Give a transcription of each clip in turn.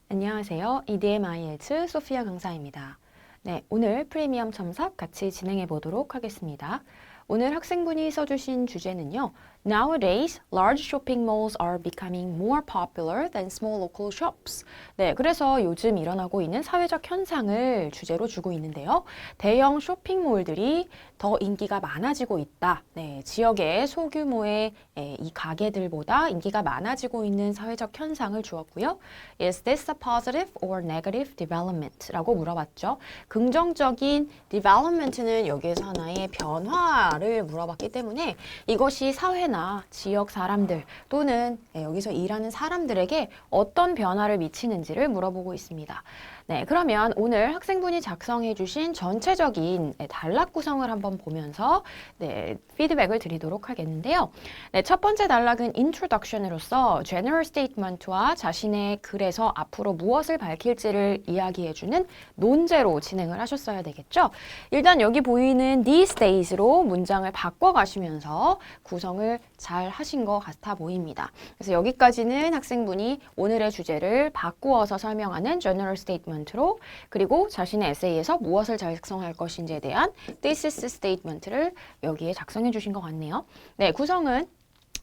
안녕하세요. EDM IELTS 소피아 강사입니다. 네, 오늘 프리미엄 첨삭 같이 진행해 보도록 하겠습니다. 오늘 학생분이 써주신 주제는요. Nowadays, large shopping malls are becoming more popular than small local shops. 네, 그래서 요즘 일어나고 있는 사회적 현상을 주제로 주고 있는데요. 대형 쇼핑몰들이 더 인기가 많아지고 있다. 네, 지역의 소규모의 이 가게들보다 인기가 많아지고 있는 사회적 현상을 주었고요. Is this a positive or negative development? 라고 물어봤죠. 긍정적인 development는 여기에서 하나의 변화를 물어봤기 때문에 이것이 사회나 지역 사람들 또는 여기서 일하는 사람들에게 어떤 변화를 미치는지를 물어보고 있습니다. 네, 그러면 오늘 학생분이 작성해 주신 전체적인 단락 구성을 한번 보면서 피드백을 드리도록 하겠는데요. 네, 첫 번째 단락은 introduction으로서 general statement와 자신의 글에서 앞으로 무엇을 밝힐지를 이야기해주는 논제로 진행을 하셨어야 되겠죠. 일단 여기 보이는 these days로 문장을 바꿔가시면서 구성을 잘 하신 것 같아 보입니다. 그래서 여기까지는 학생분이 오늘의 주제를 바꾸어서 설명하는 general statement로 그리고 자신의 에세이에서 무엇을 작성할 것인지에 대한 thesis statement를 여기에 작성해 주신 것 같네요. 네, 구성은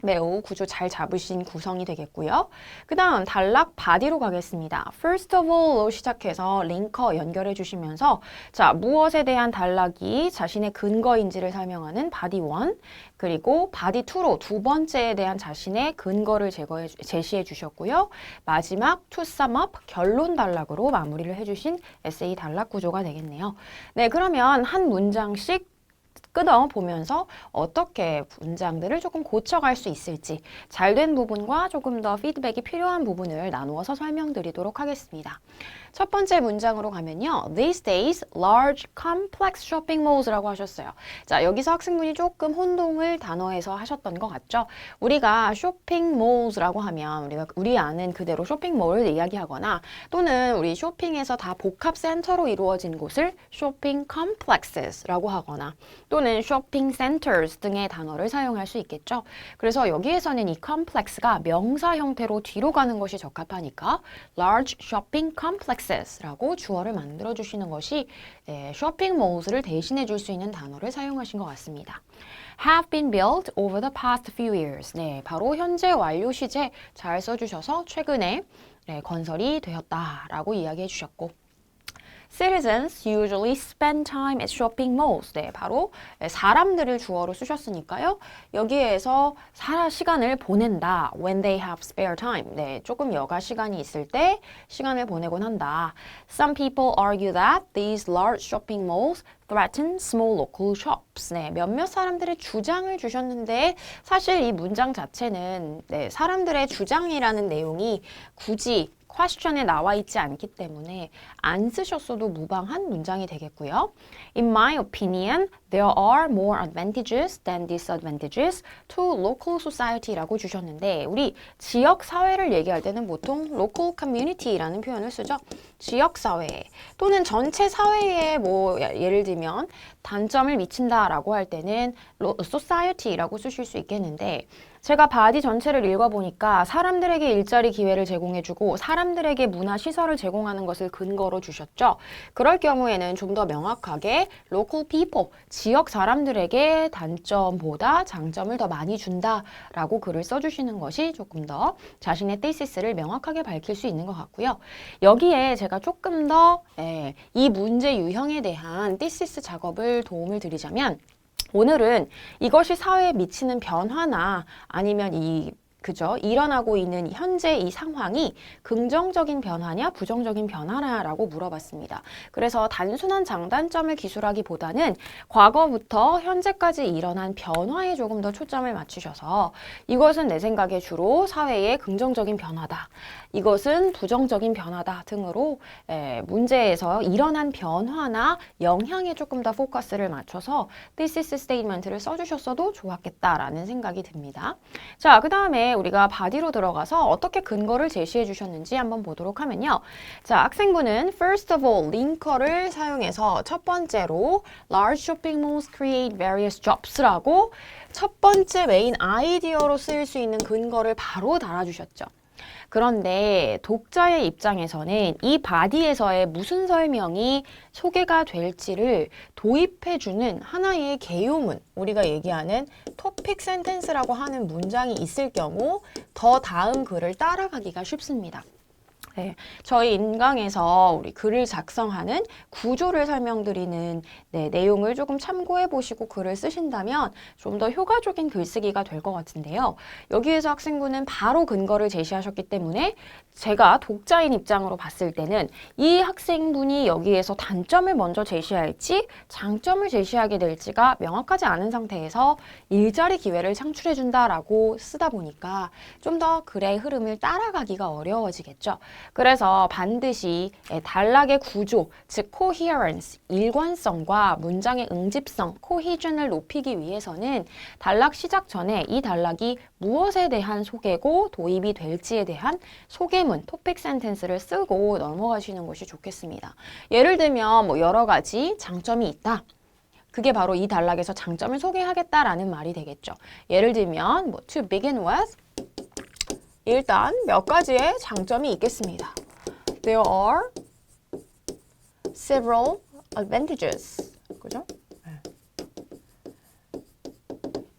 매우 구조 잘 잡으신 구성이 되겠고요. 그 다음 단락 바디로 가겠습니다. First of all로 시작해서 링커 연결해 주시면서 자 무엇에 대한 단락이 자신의 근거인지를 설명하는 바디 1 그리고 바디 2로 두 번째에 대한 자신의 근거를 제시해 주셨고요. 마지막 to sum up 결론 단락으로 마무리를 해주신 에세이 단락 구조가 되겠네요. 네, 그러면 한 문장씩 끊어보면서 어떻게 문장들을 조금 고쳐갈 수 있을지 잘된 부분과 조금 더 피드백이 필요한 부분을 나누어서 설명드리도록 하겠습니다. 첫 번째 문장으로 가면요. These days, large, complex shopping malls라고 하셨어요. 자, 여기서 학생분이 조금 혼동을 단어에서 하셨던 것 같죠? 우리가 쇼핑 몰스라고 하면 우리 아는 그대로 쇼핑몰을 이야기하거나 또는 우리 쇼핑에서 다 복합 센터로 이루어진 곳을 쇼핑 컴플렉스라고 하거나 또는 쇼핑 센터스 등의 단어를 사용할 수 있겠죠. 그래서 여기에서는 이 complex가 명사 형태로 뒤로 가는 것이 적합하니까 large shopping complexes라고 주어를 만들어 주시는 것이 쇼핑 몰스를 대신해 줄 수 있는 단어를 사용하신 것 같습니다. have been built over the past few years. 네, 바로 현재 완료 시제 잘 써주셔서 최근에 건설이 되었다라고 이야기해 주셨고 Citizens usually spend time at shopping malls. 네, 바로 사람들을 주어로 쓰셨으니까요. 여기에서 시간을 보낸다. When they have spare time. 네, 조금 여가 시간이 있을 때 시간을 보내곤 한다. Some people argue that these large shopping malls threaten small local shops. 네, 몇몇 사람들의 주장을 주셨는데 사실 이 문장 자체는 사람들의 주장이라는 내용이 굳이 question에 나와 있지 않기 때문에 안 쓰셨어도 무방한 문장이 되겠고요. In my opinion, there are more advantages than disadvantages to local society라고 주셨는데 우리 지역 사회를 얘기할 때는 보통 local community라는 표현을 쓰죠. 지역 사회 또는 전체 사회에 뭐 예를 들면 단점을 미친다라고 할 때는 society라고 쓰실 수 있겠는데 제가 바디 전체를 읽어보니까 사람들에게 일자리 기회를 제공해주고 사람들에게 문화 시설을 제공하는 것을 근거로 주셨죠. 그럴 경우에는 좀 더 명확하게 local people, 지역 사람들에게 단점보다 장점을 더 많이 준다라고 글을 써주시는 것이 조금 더 자신의 thesis,를 명확하게 밝힐 수 있는 것 같고요. 여기에 제가 조금 더 이 문제 유형에 대한 thesis 작업을 도움을 드리자면 오늘은 이것이 사회에 미치는 변화나 아니면 일어나고 있는 현재 이 상황이 긍정적인 변화냐 부정적인 변화냐라고 물어봤습니다. 그래서 단순한 장단점을 기술하기보다는 과거부터 현재까지 일어난 변화에 조금 더 초점을 맞추셔서 이것은 내 생각에 주로 사회의 긍정적인 변화다. 이것은 부정적인 변화다 등으로 문제에서 일어난 변화나 영향에 조금 더 포커스를 맞춰서 thesis statement를 써주셨어도 좋았겠다라는 생각이 듭니다. 자, 그 다음에 우리가 바디로 들어가서 어떻게 근거를 제시해 주셨는지 한번 보도록 하면요. 자, 학생분은 first of all 링커를 사용해서 첫 번째로 large shopping malls create various jobs라고 첫 번째 메인 아이디어로 쓰일 수 있는 근거를 바로 달아주셨죠. 그런데 독자의 입장에서는 이 바디에서의 무슨 설명이 소개가 될지를 도입해주는 하나의 개요문, 우리가 얘기하는 토픽 센텐스라고 하는 문장이 있을 경우 더 다음 글을 따라가기가 쉽습니다. 네, 저희 인강에서 우리 글을 작성하는 구조를 설명드리는 내용을 조금 참고해 보시고 글을 쓰신다면 좀 더 효과적인 글쓰기가 될 것 같은데요. 여기에서 학생분은 바로 근거를 제시하셨기 때문에 제가 독자인 입장으로 봤을 때는 이 학생분이 여기에서 단점을 먼저 제시할지 장점을 제시하게 될지가 명확하지 않은 상태에서 일자리 기회를 창출해 준다라고 쓰다 보니까 좀 더 글의 흐름을 따라가기가 어려워지겠죠. 그래서 반드시 단락의 구조, 즉 coherence, 일관성과 문장의 응집성, cohesion을 높이기 위해서는 단락 시작 전에 이 단락이 무엇에 대한 소개고 도입이 될지에 대한 소개문, 토픽 센텐스를 쓰고 넘어가시는 것이 좋겠습니다. 예를 들면 뭐 여러 가지 장점이 있다. 그게 바로 이 단락에서 장점을 소개하겠다라는 말이 되겠죠. 예를 들면 뭐 to begin with, 일단 몇 가지의 장점이 있겠습니다. There are several advantages. 그죠?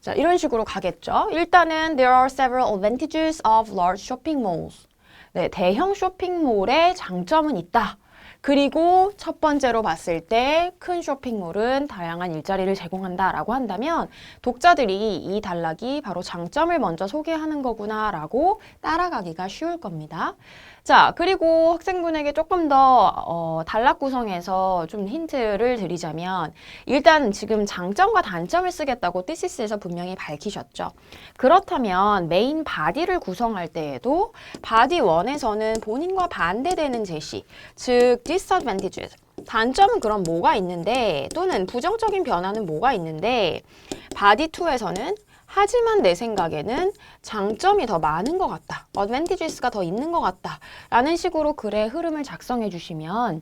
자, 이런 식으로 가겠죠. 일단은 there are several advantages of large shopping malls. 네, 대형 쇼핑몰의 장점은 있다. 그리고 첫 번째로 봤을 때 큰 쇼핑몰은 다양한 일자리를 제공한다라고 한다면 독자들이 이 단락이 바로 장점을 먼저 소개하는 거구나라고 따라가기가 쉬울 겁니다. 자, 그리고 학생분에게 조금 더 단락 구성에서 좀 힌트를 드리자면 일단 지금 장점과 단점을 쓰겠다고 thesis 분명히 밝히셨죠. 그렇다면 메인 바디를 구성할 때에도 바디 1에서는 본인과 반대되는 제시, 즉 disadvantages, 단점은 그럼 뭐가 있는데 또는 부정적인 변화는 뭐가 있는데 바디 2에서는 하지만 내 생각에는 장점이 더 많은 것 같다. advantages가 더 있는 것 같다. 라는 식으로 글의 흐름을 작성해 주시면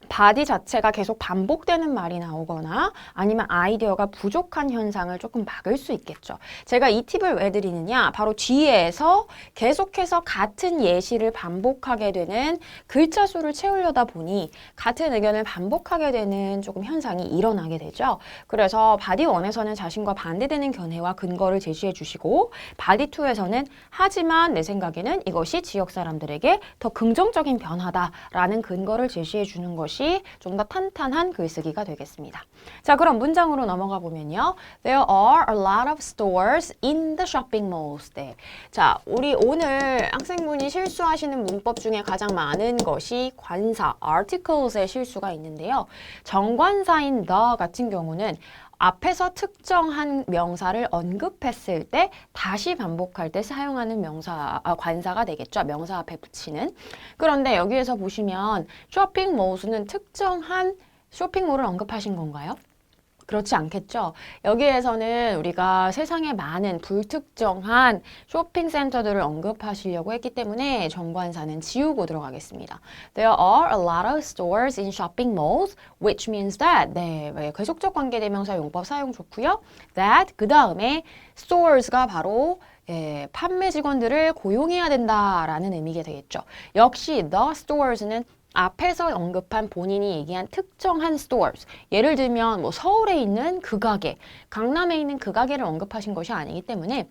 바디 자체가 계속 반복되는 말이 나오거나 아니면 아이디어가 부족한 현상을 조금 막을 수 있겠죠. 제가 이 팁을 왜 드리느냐? 바로 뒤에서 계속해서 같은 예시를 반복하게 되는 글자 수를 채우려다 보니 같은 의견을 반복하게 되는 조금 현상이 일어나게 되죠. 그래서 바디 1에서는 자신과 반대되는 견해와 근거를 제시해 주시고 바디 2에서는 하지만 내 생각에는 이것이 지역 사람들에게 더 긍정적인 변화다라는 근거를 제시해 주는 것이 좀 더 탄탄한 글쓰기가 되겠습니다. 자, 그럼 문장으로 넘어가 보면요. There are a lot of stores in the shopping malls. 네. 자, 우리 오늘 학생분이 실수하시는 문법 중에 가장 많은 것이 관사, articles의 실수가 있는데요. 정관사인 the 같은 경우는 앞에서 특정한 명사를 언급했을 때 다시 반복할 때 사용하는 관사가 되겠죠. 명사 앞에 붙이는. 그런데 여기에서 보시면 쇼핑몰스는 특정한 쇼핑몰을 언급하신 건가요? 그렇지 않겠죠. 여기에서는 우리가 세상에 많은 불특정한 쇼핑센터들을 언급하시려고 했기 때문에 정관사는 지우고 들어가겠습니다. There are a lot of stores in shopping malls, which means that. 네, 계속적 관계대명사 용법 사용 좋고요. That, 그 다음에 stores가 바로 판매 직원들을 고용해야 된다라는 의미가 되겠죠. 역시 the stores는 앞에서 언급한 본인이 얘기한 특정한 stores, 예를 들면 뭐 서울에 있는 그 가게, 강남에 있는 그 가게를 언급하신 것이 아니기 때문에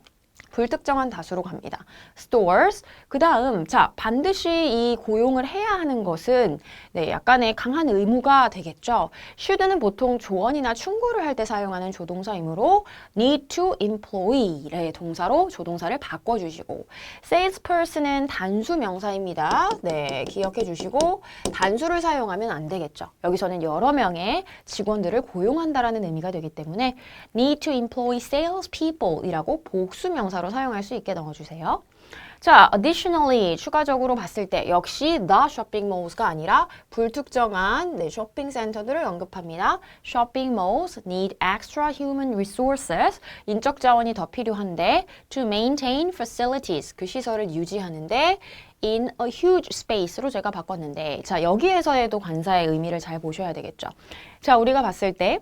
불특정한 다수로 갑니다. stores. 그 다음, 자, 반드시 이 고용을 해야 하는 것은 약간의 강한 의무가 되겠죠. should는 보통 조언이나 충고를 할 때 사용하는 조동사이므로 need to employ의 동사로 조동사를 바꿔주시고 salesperson은 단수 명사입니다. 네, 기억해 주시고 단수를 사용하면 안 되겠죠. 여기서는 여러 명의 직원들을 고용한다라는 의미가 되기 때문에 need to employ salespeople이라고 복수 명사로 사용할 수 있게 넣어주세요. 자, additionally 추가적으로 봤을 때 역시 the shopping malls가 아니라 불특정한 쇼핑센터들을 언급합니다. Shopping malls need extra human resources. 인적 자원이 더 필요한데 to maintain facilities. 그 시설을 유지하는데 in a huge space로 제가 바꿨는데 자, 여기에서에도 관사의 의미를 잘 보셔야 되겠죠. 자, 우리가 봤을 때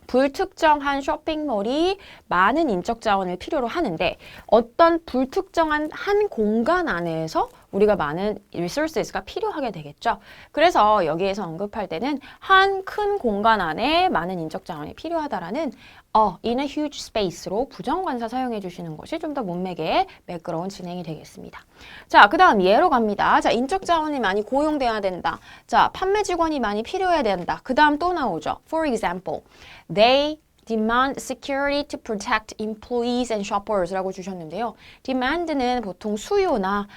불특정한 쇼핑몰이 많은 인적 자원을 필요로 하는데 어떤 불특정한 한 공간 안에서 우리가 많은 resources가 필요하게 되겠죠. 그래서 여기에서 언급할 때는 한 큰 공간 안에 많은 인적 자원이 필요하다라는 in a huge space로 부정관사 사용해 주시는 것이 좀 더 문맥에 매끄러운 진행이 되겠습니다. 자, 그 다음 예로 갑니다. 자, 인적 자원이 많이 고용돼야 된다. 자, 판매 직원이 많이 필요해야 된다. 그 다음 또 나오죠. For example, they demand security to protect employees and shoppers 라고 주셨는데요. demand는 보통 수요나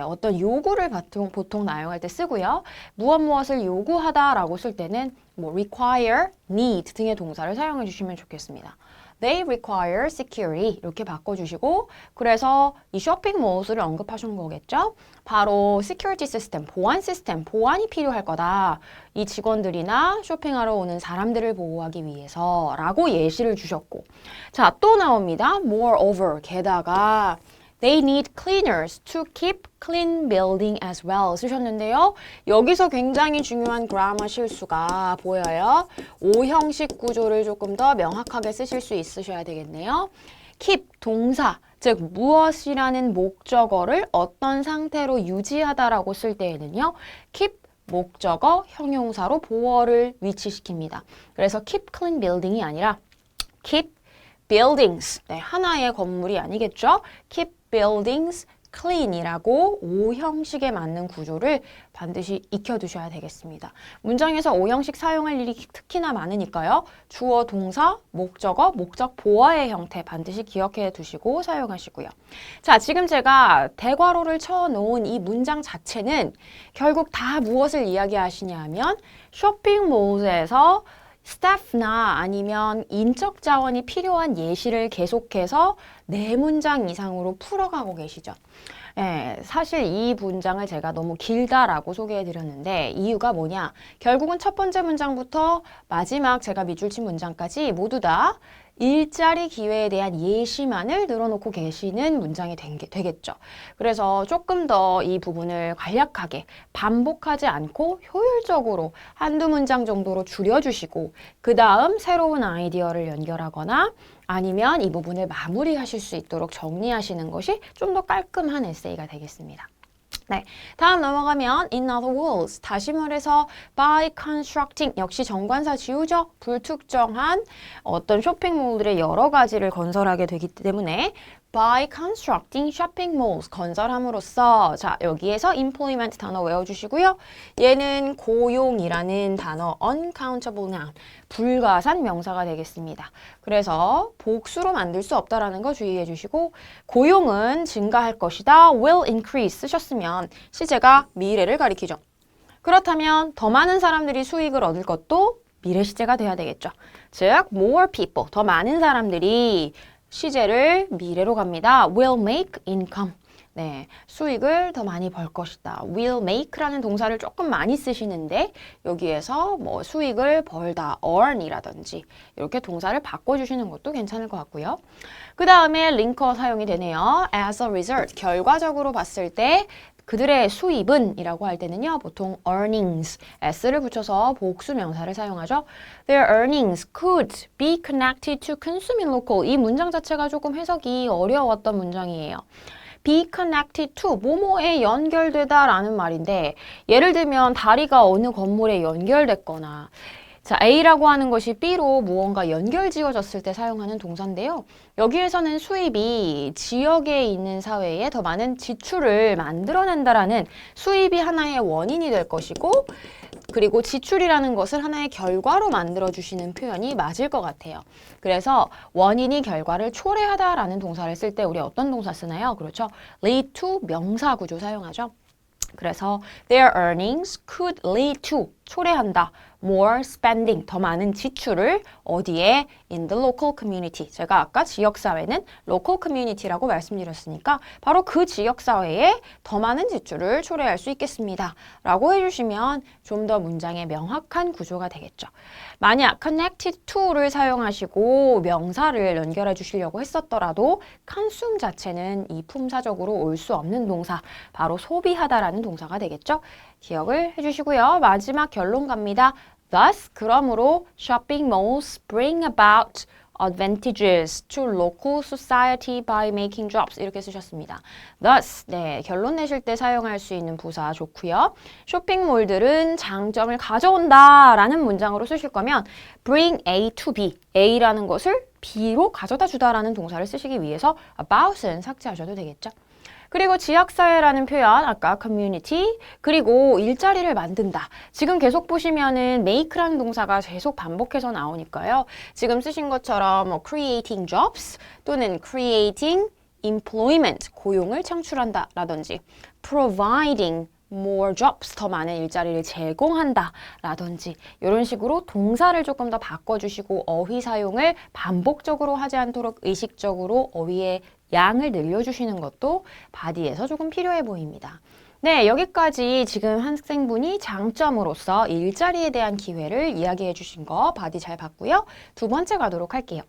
어떤 요구를 보통 나용할 때 쓰고요. 무엇을 요구하다라고 쓸 때는 뭐 require, need 등의 동사를 사용해 주시면 좋겠습니다. They require security 이렇게 바꿔주시고 그래서 이 쇼핑몰을 언급하신 거겠죠? 바로 security system, 보안 시스템, 보안이 필요할 거다. 이 직원들이나 쇼핑하러 오는 사람들을 보호하기 위해서 라고 예시를 주셨고 자, 또 나옵니다. Moreover, 게다가 They need cleaners to keep clean building as well 쓰셨는데요. 여기서 굉장히 중요한 그라머 실수가 보여요. 오형식 구조를 조금 더 명확하게 쓰실 수 있으셔야 되겠네요. keep 동사, 즉 무엇이라는 목적어를 어떤 상태로 유지하다라고 쓸 때에는요. keep 목적어 형용사로 보어를 위치시킵니다. 그래서 keep clean building이 아니라 keep buildings, 하나의 건물이 아니겠죠? keep buildings clean이라고 오형식에 맞는 구조를 반드시 익혀두셔야 되겠습니다. 문장에서 오형식 사용할 일이 특히나 많으니까요. 주어, 동사, 목적어, 목적 보어의 형태 반드시 기억해 두시고 사용하시고요. 자, 지금 제가 대괄호를 쳐놓은 이 문장 자체는 결국 다 무엇을 이야기하시냐 하면 쇼핑몰에서 스태프나 아니면 인적 자원이 필요한 예시를 계속해서 4문장 이상으로 풀어가고 계시죠. 사실 이 문장을 제가 너무 길다라고 소개해드렸는데 이유가 뭐냐? 결국은 첫 번째 문장부터 마지막 제가 밑줄 친 문장까지 모두 다 일자리 기회에 대한 예시만을 늘어놓고 계시는 문장이 되겠죠. 그래서 조금 더 이 부분을 간략하게 반복하지 않고 효율적으로 한두 문장 정도로 줄여주시고 그 다음 새로운 아이디어를 연결하거나 아니면 이 부분을 마무리하실 수 있도록 정리하시는 것이 좀 더 깔끔한 에세이가 되겠습니다. 네, 다음 넘어가면 in other words, 다시 말해서 by constructing, 역시 정관사 지우죠? 불특정한 어떤 쇼핑몰들의 여러 가지를 건설하게 되기 때문에 by constructing shopping malls, 건설함으로써 자, 여기에서 employment 단어 외워주시고요. 얘는 고용이라는 단어 uncountable noun, 불가산 명사가 되겠습니다. 그래서 복수로 만들 수 없다라는 거 주의해 주시고 고용은 증가할 것이다, will increase 쓰셨으면 시제가 미래를 가리키죠. 그렇다면 더 많은 사람들이 수익을 얻을 것도 미래 시제가 돼야 되겠죠. 즉, more people, 더 많은 사람들이 시제를 미래로 갑니다. will make income. 네, 수익을 더 많이 벌 것이다. will make라는 동사를 조금 많이 쓰시는데 여기에서 뭐 수익을 벌다, earn이라든지 이렇게 동사를 바꿔주시는 것도 괜찮을 것 같고요. 그 다음에 링커 사용이 되네요. as a result, 결과적으로 봤을 때 그들의 수입은 이라고 할 때는요. 보통 earnings, s를 붙여서 복수 명사를 사용하죠. Their earnings could be connected to consuming local. 이 문장 자체가 조금 해석이 어려웠던 문장이에요. be connected to, 뭐뭐에 연결되다라는 말인데 예를 들면 다리가 어느 건물에 연결됐거나 자, A라고 하는 것이 B로 무언가 연결 지어졌을 때 사용하는 동사인데요. 여기에서는 수입이 지역에 있는 사회에 더 많은 지출을 만들어낸다라는 수입이 하나의 원인이 될 것이고 그리고 지출이라는 것을 하나의 결과로 만들어주시는 표현이 맞을 것 같아요. 그래서 원인이 결과를 초래하다라는 동사를 쓸 때 우리 어떤 동사 쓰나요? 그렇죠. lead to 명사 구조 사용하죠. 그래서 their earnings could lead to, 초래한다. more spending, 더 많은 지출을 어디에? in the local community. 제가 아까 지역사회는 local community라고 말씀드렸으니까 바로 그 지역사회에 더 많은 지출을 초래할 수 있겠습니다. 라고 해주시면 좀 더 문장의 명확한 구조가 되겠죠. 만약 connected to를 사용하시고 명사를 연결해 주시려고 했었더라도 consume 자체는 이 품사적으로 올 수 없는 동사, 바로 소비하다라는 동사가 되겠죠. 기억을 해주시고요. 마지막 결론 갑니다. Thus, 그러므로 shopping malls bring about advantages to local society by making jobs 이렇게 쓰셨습니다. Thus, 네, 결론 내실 때 사용할 수 있는 부사 좋고요. 쇼핑몰들은 장점을 가져온다 라는 문장으로 쓰실 거면 bring A to B, A라는 것을 B로 가져다 주다라는 동사를 쓰시기 위해서 about은 삭제하셔도 되겠죠. 그리고 지역사회라는 표현, 아까 community, 그리고 일자리를 만든다. 지금 계속 보시면은 make라는 동사가 계속 반복해서 나오니까요. 지금 쓰신 것처럼 뭐 creating jobs 또는 creating employment, 고용을 창출한다 라든지 providing more jobs, 더 많은 일자리를 제공한다 라든지 이런 식으로 동사를 조금 더 바꿔주시고 어휘 사용을 반복적으로 하지 않도록 의식적으로 어휘의 양을 늘려주시는 것도 바디에서 조금 필요해 보입니다. 네, 여기까지 지금 학생분이 장점으로서 일자리에 대한 기회를 이야기해 주신 거 바디 잘 봤고요. 두 번째 가도록 할게요.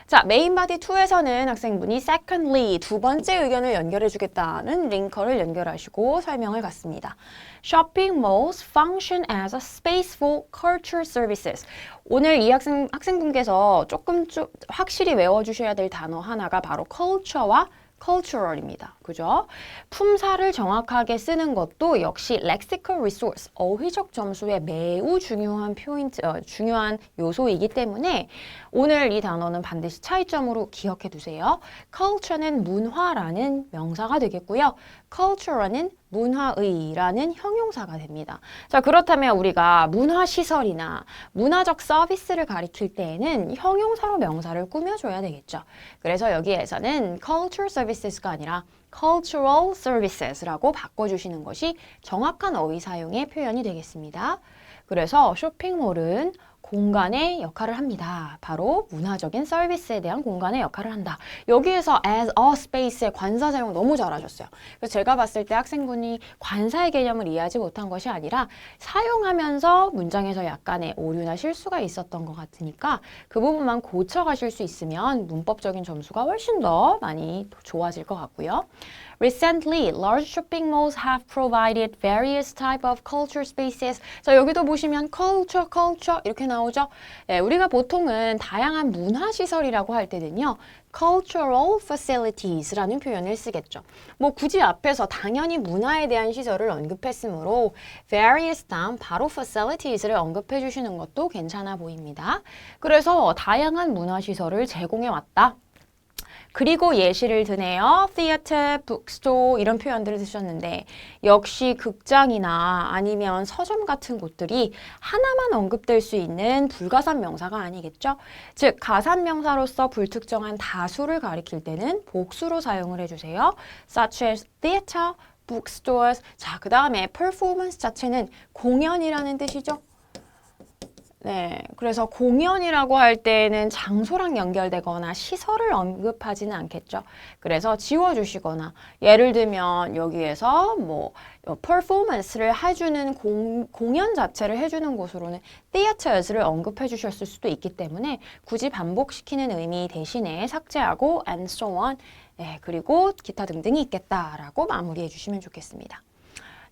자, 메인 바디 2에서는 학생분이 secondly, 두 번째 의견을 연결해 주겠다는 링커를 연결하시고 설명을 갖습니다. Shopping malls function as a space for cultural services. 오늘 이 학생분께서 조금 확실히 외워주셔야 될 단어 하나가 바로 culture와 cultural입니다. 그죠? 품사를 정확하게 쓰는 것도 역시 lexical resource, 어휘적 점수의 매우 중요한 중요한 요소이기 때문에 오늘 이 단어는 반드시 차이점으로 기억해 두세요. culture는 문화라는 명사가 되겠고요. cultural은 문화의라는 형용사가 됩니다. 자, 그렇다면 우리가 문화시설이나 문화적 서비스를 가리킬 때에는 형용사로 명사를 꾸며줘야 되겠죠. 그래서 여기에서는 cultural services가 아니라 cultural services라고 바꿔주시는 것이 정확한 어휘 사용의 표현이 되겠습니다. 그래서 쇼핑몰은 공간의 역할을 합니다. 바로 문화적인 서비스에 대한 공간의 역할을 한다. 여기에서 as a space의 관사 사용 너무 잘하셨어요. 그래서 제가 봤을 때 학생분이 관사의 개념을 이해하지 못한 것이 아니라 사용하면서 문장에서 약간의 오류나 실수가 있었던 것 같으니까 그 부분만 고쳐가실 수 있으면 문법적인 점수가 훨씬 더 많이 좋아질 것 같고요. Recently, large shopping malls have provided various type of culture spaces. 자, 여기도 보시면 culture 이렇게 나오죠. 네, 우리가 보통은 다양한 문화시설이라고 할 때는요. cultural facilities라는 표현을 쓰겠죠. 뭐 굳이 앞에서 당연히 문화에 대한 시설을 언급했으므로 various 다음 바로 facilities를 언급해 주시는 것도 괜찮아 보입니다. 그래서 다양한 문화시설을 제공해 왔다. 그리고 예시를 드네요. theater, bookstore 이런 표현들을 쓰셨는데 역시 극장이나 아니면 서점 같은 곳들이 하나만 언급될 수 있는 불가산 명사가 아니겠죠? 즉 가산명사로서 불특정한 다수를 가리킬 때는 복수로 사용을 해주세요. such as theater, bookstores. 자, 그 다음에 performance 자체는 공연이라는 뜻이죠. 네, 그래서 공연이라고 할 때는 장소랑 연결되거나 시설을 언급하지는 않겠죠. 그래서 지워주시거나 예를 들면 여기에서 뭐 performance를 해주는 공연 자체를 해주는 곳으로는 theaters를 언급해 주셨을 수도 있기 때문에 굳이 반복시키는 의미 대신에 삭제하고 and so on, 네, 그리고 기타 등등이 있겠다라고 마무리해 주시면 좋겠습니다.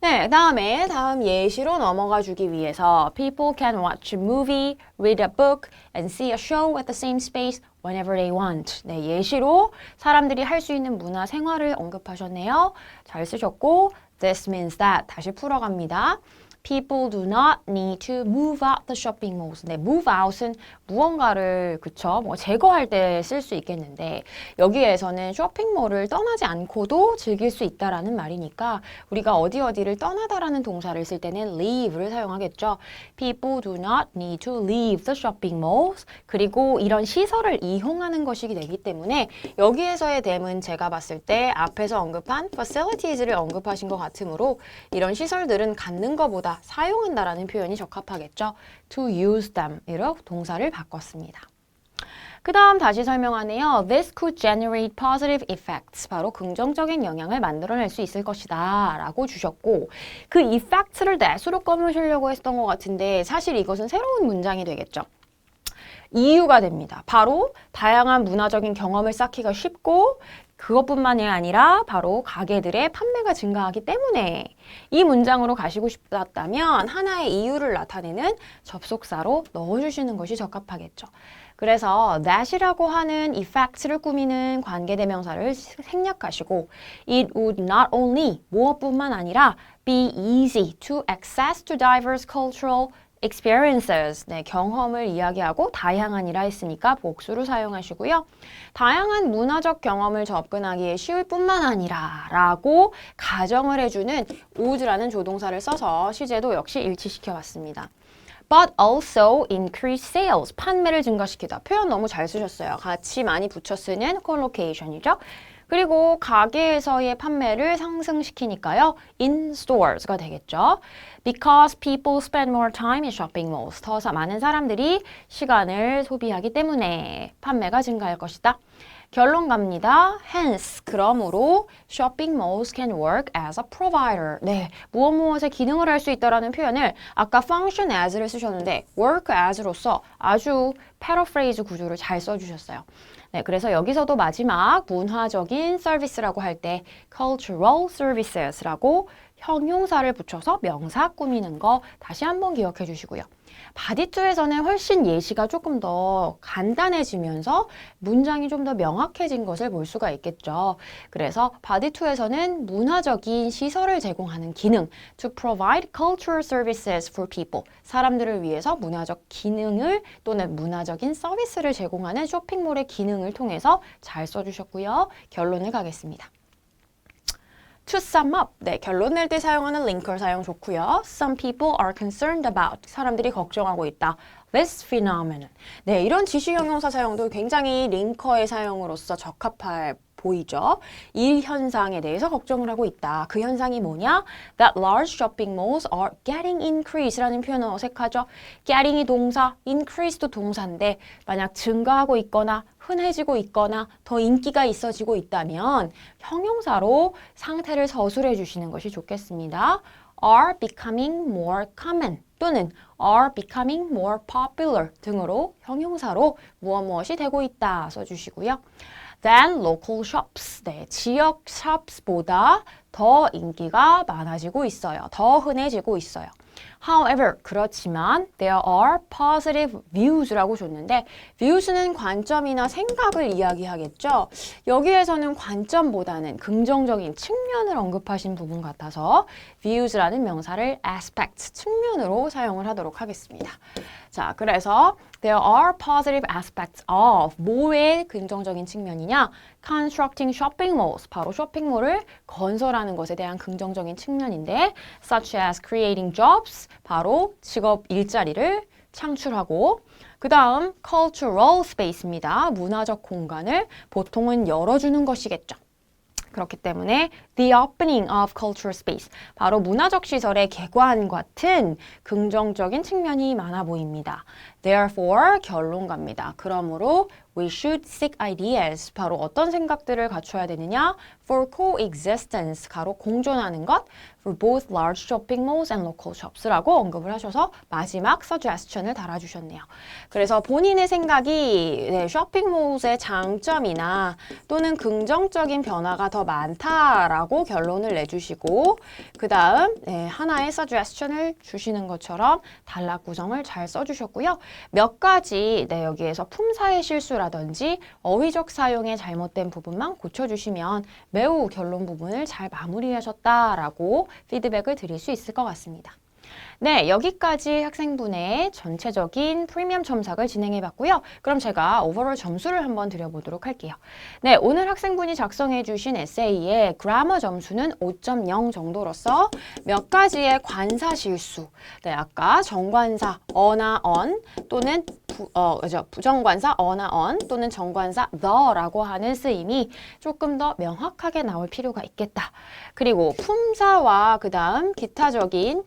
네, 다음 예시로 넘어가 주기 위해서 people can watch a movie, read a book, and see a show at the same space whenever they want. 네, 예시로 사람들이 할 수 있는 문화 생활을 언급하셨네요. 잘 쓰셨고 this means that 다시 풀어갑니다. People do not need to move out the shopping malls. 네, move out은 무언가를 그쵸? 뭐 제거할 때 쓸 수 있겠는데 여기에서는 쇼핑몰을 떠나지 않고도 즐길 수 있다라는 말이니까 우리가 어디를 떠나다라는 동사를 쓸 때는 leave를 사용하겠죠. People do not need to leave the shopping malls. 그리고 이런 시설을 이용하는 것이기 되기 때문에 여기에서의 댐은 제가 봤을 때 앞에서 언급한 facilities를 언급하신 것 같으므로 이런 시설들은 갖는 것보다 사용한다라는 표현이 적합하겠죠. To use them 이로 동사를 바꿨습니다. 그 다음 다시 설명하네요. This could generate positive effects. 바로 긍정적인 영향을 만들어낼 수 있을 것이다 라고 주셨고 그 effect를 that으로 꺼내시려고 했던 것 같은데 사실 이것은 새로운 문장이 되겠죠. 이유가 됩니다. 바로 다양한 문화적인 경험을 쌓기가 쉽고 그것뿐만이 아니라 바로 가게들의 판매가 증가하기 때문에 이 문장으로 가시고 싶다면 하나의 이유를 나타내는 접속사로 넣어주시는 것이 적합하겠죠. 그래서 that이라고 하는 이 fact를 꾸미는 관계대명사를 생략하시고 it would not only 무엇뿐만 아니라 be easy to access to diverse cultural experiences, 네, 경험을 이야기하고 다양한이라 했으니까 복수로 사용하시고요. 다양한 문화적 경험을 접근하기에 쉬울 뿐만 아니라 라고 가정을 해주는 would라는 조동사를 써서 시제도 역시 일치시켜 봤습니다. But also increase sales, 판매를 증가시키다. 표현 너무 잘 쓰셨어요. 같이 많이 붙여 쓰는 collocation이죠. 그리고 가게에서의 판매를 상승시키니까요. in stores가 되겠죠. Because people spend more time in shopping malls. 더 많은 사람들이 시간을 소비하기 때문에 판매가 증가할 것이다. 결론 갑니다. Hence, 그러므로 shopping malls can work as a provider. 네, 무엇의 기능을 할 수 있다라는 표현을 아까 function as를 쓰셨는데 work as로서 아주 paraphrase 구조를 잘 써주셨어요. 네, 그래서 여기서도 마지막 문화적인 서비스라고 할 때 cultural services라고 형용사를 붙여서 명사 꾸미는 거 다시 한번 기억해 주시고요. 바디2에서는 훨씬 예시가 조금 더 간단해지면서 문장이 좀 더 명확해진 것을 볼 수가 있겠죠. 그래서 바디2에서는 문화적인 시설을 제공하는 기능 to provide cultural services for people 사람들을 위해서 문화적 기능을 또는 문화적인 서비스를 제공하는 쇼핑몰의 기능을 통해서 잘 써주셨고요. 결론을 가겠습니다. To sum up, 네, 결론 낼 때 사용하는 링커 사용 좋고요. Some people are concerned about, 사람들이 걱정하고 있다. This phenomenon. 네, 이런 지시 형용사 사용도 굉장히 링커의 사용으로서 적합해 보이죠. 이 현상에 대해서 걱정을 하고 있다. 그 현상이 뭐냐? That large shopping malls are getting increase라는 표현은 어색하죠. getting이 동사, increase도 동사인데 만약 증가하고 있거나 흔해지고 있거나 더 인기가 있어지고 있다면 형용사로 상태를 서술해 주시는 것이 좋겠습니다. are becoming more common 또는 are becoming more popular 등으로 형용사로 무엇이 되고 있다 써주시고요. than local shops. 네, 지역 shops보다 더 인기가 많아지고 있어요. 더 흔해지고 있어요. However, 그렇지만 there are positive views라고 줬는데 views는 관점이나 생각을 이야기하겠죠. 여기에서는 관점보다는 긍정적인 측면을 언급하신 부분 같아서 views라는 명사를 aspects, 측면으로 사용을 하도록 하겠습니다. 자, 그래서 there are positive aspects of 뭐의 긍정적인 측면이냐? Constructing shopping malls, 바로 쇼핑몰을 건설하는 것에 대한 긍정적인 측면인데 such as creating jobs, 바로 직업 일자리를 창출하고 그 다음 cultural space입니다. 문화적 공간을 보통은 열어주는 것이겠죠. 그렇기 때문에 the opening of cultural space, 바로 문화적 시설의 개관 같은 긍정적인 측면이 많아 보입니다. Therefore, 결론 갑니다. 그러므로 we should seek ideas, 바로 어떤 생각들을 갖춰야 되느냐? For coexistence, 가로 공존하는 것, for both large shopping malls and local shops라고 언급을 하셔서 마지막 suggestion을 달아주셨네요. 그래서 본인의 생각이 네, 쇼핑몰의 장점이나 또는 긍정적인 변화가 더 많다라고 결론을 내주시고 그 다음 네, 하나의 suggestion을 주시는 것처럼 단락 구성을 잘 써주셨고요. 몇 가지 네, 여기에서 품사의 실수라든지 어휘적 사용의 잘못된 부분만 고쳐주시면 매우 결론 부분을 잘 마무리하셨다라고 피드백을 드릴 수 있을 것 같습니다. 네, 여기까지 학생분의 전체적인 프리미엄 첨삭을 진행해 봤고요. 그럼 제가 오버롤 점수를 한번 드려보도록 할게요. 네, 오늘 학생분이 작성해 주신 에세이의 그라머 점수는 5.0 정도로서 몇 가지의 관사 실수, 네, 아까 정관사 어나 언 또는 부정관사 어나 언 또는 정관사 the라고 하는 쓰임이 조금 더 명확하게 나올 필요가 있겠다. 그리고 품사와 그 다음 기타적인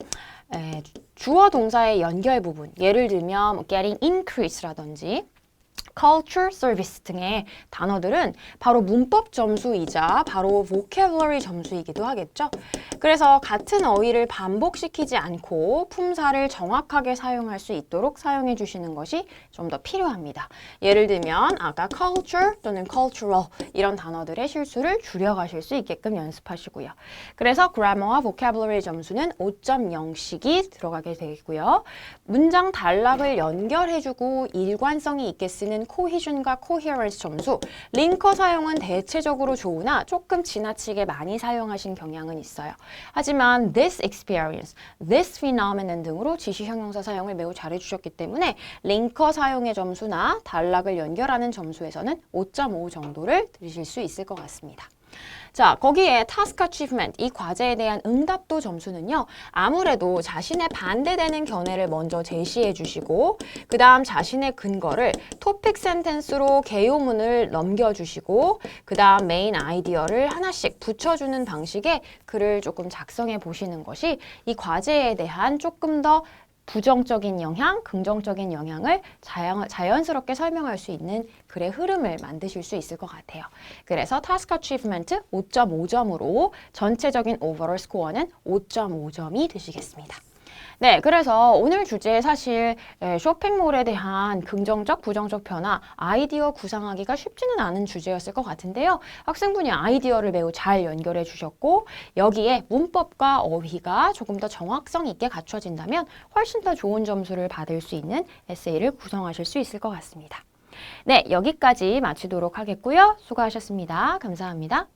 주어 동사의 연결 부분, 예를 들면 getting increase라든지 culture, service 등의 단어들은 바로 문법 점수이자 바로 vocabulary 점수이기도 하겠죠. 그래서 같은 어휘를 반복시키지 않고 품사를 정확하게 사용할 수 있도록 사용해 주시는 것이 좀 더 필요합니다. 예를 들면 아까 culture 또는 cultural 이런 단어들의 실수를 줄여가실 수 있게끔 연습하시고요. 그래서 grammar와 vocabulary 점수는 5.0씩이 들어가게 되고요. 문장 단락을 연결해주고 일관성이 있게 쓰는 cohesion과 coherence 점수, 링커 사용은 대체적으로 좋으나 조금 지나치게 많이 사용하신 경향은 있어요. 하지만 this experience, this phenomenon 등으로 지시 형용사 사용을 매우 잘해주셨기 때문에 링커 사용의 점수나 단락을 연결하는 점수에서는 5.5 정도를 드리실 수 있을 것 같습니다. 자, 거기에 task achievement, 이 과제에 대한 응답도 점수는요. 아무래도 자신의 반대되는 견해를 먼저 제시해 주시고 그 다음 자신의 근거를 토픽 센텐스로 개요문을 넘겨주시고 그 다음 메인 아이디어를 하나씩 붙여주는 방식의 글을 조금 작성해 보시는 것이 이 과제에 대한 조금 더 부정적인 영향, 긍정적인 영향을 자연스럽게 설명할 수 있는 글의 흐름을 만드실 수 있을 것 같아요. 그래서 task achievement 5.5점으로 전체적인 overall score는 5.5점이 되시겠습니다. 네, 그래서 오늘 주제 사실 쇼핑몰에 대한 긍정적, 부정적 변화, 아이디어 구상하기가 쉽지는 않은 주제였을 것 같은데요. 학생분이 아이디어를 매우 잘 연결해 주셨고 여기에 문법과 어휘가 조금 더 정확성 있게 갖춰진다면 훨씬 더 좋은 점수를 받을 수 있는 에세이를 구성하실 수 있을 것 같습니다. 네, 여기까지 마치도록 하겠고요. 수고하셨습니다. 감사합니다.